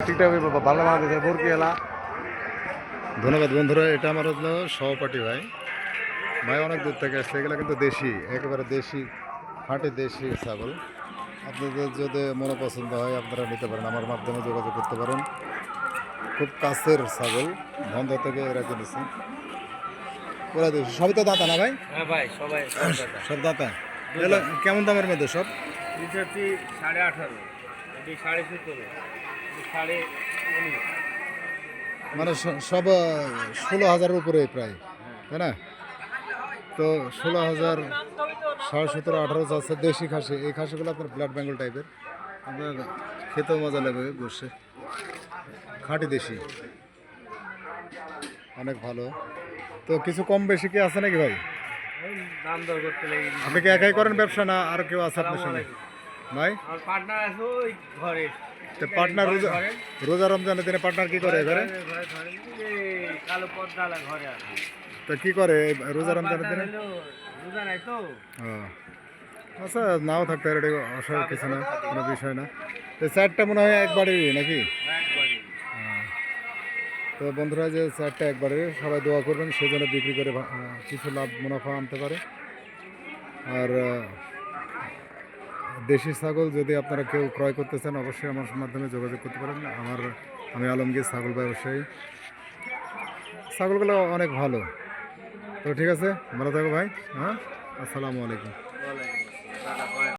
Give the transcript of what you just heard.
ভালো বাংলাদেশের মুরগি এলা। ধন্যবাদ বন্ধুরা, এটা আমার হলো সহপাঠী ভাই। ভাই অনেক দূর থেকে আসছে, এগুলো কিন্তু দেশি, একেবারে দেশি খাঁটি দেশি ছাগল। আপনাদের যদি মনে পছন্দ হয় আপনারা নিতে পারেন, আমার মাধ্যমে যোগাযোগ করতে পারেন। খুব কাছের ছাগল, বন্ধ থেকে এরা কিনেছে। ওরা দেশি সবই তো দাঁতা না ভাই? হ্যাঁ ভাই, সবাই সব দাঁতা। এগুলো কেমন দামের মধ্যে সব? 18.5, এটি 17.5, 19.5। মানে সব 16,000-এর উপরে প্রায়, তাই না? তো 16,000, 17,500, 18 যাচ্ছে দেশি খাসি। এই খাসিগুলো আপনার ব্লাড বেঙ্গল টাইপের, আপনার খেতেও মজা লাগবে বসে। খাঁটি দেশি, অনেক ভালো। তো কিছু কম বেশি কি আছে নাকি ভাই? দাম দর করতে লাগে। আপনি কি একাই করেন ব্যবসা, না আর কেউ আছে আপনার সঙ্গে ভাই? আমার পার্টনার আছে ওই ঘরে। তো পার্টনার রোজা রমজানের দিনে পার্টনার কি করে ঘরে? কালো পর্দালা ঘরে আছে। তো কি করে এই রোজা রমজানের দিনে? রোজা নাই তো। ও আচ্ছা, নাও থাকতে পারে, এটা অসহায় কিছু না, কোনো বিষয় না। তো চারটা মনে হয় একবারেরই নাকি? একবারই। তো বন্ধুরা, যে চারটা একবারে সবাই দোয়া করবেন, সেজন্য বিক্রি করে কিছু লাভ মুনাফা আনতে পারে। আর দেশি ছাগল যদি আপনারা কেউ ক্রয় করতে চান, অবশ্যই আমার মাধ্যমে যোগাযোগ করতে পারেন। আমি আলমগীর, ছাগল ব্যবসায়ী। ছাগলগুলো অনেক ভালো। তো ঠিক আছে, ভালো থাকো ভাই। হ্যাঁ, আসসালামু আলাইকুম।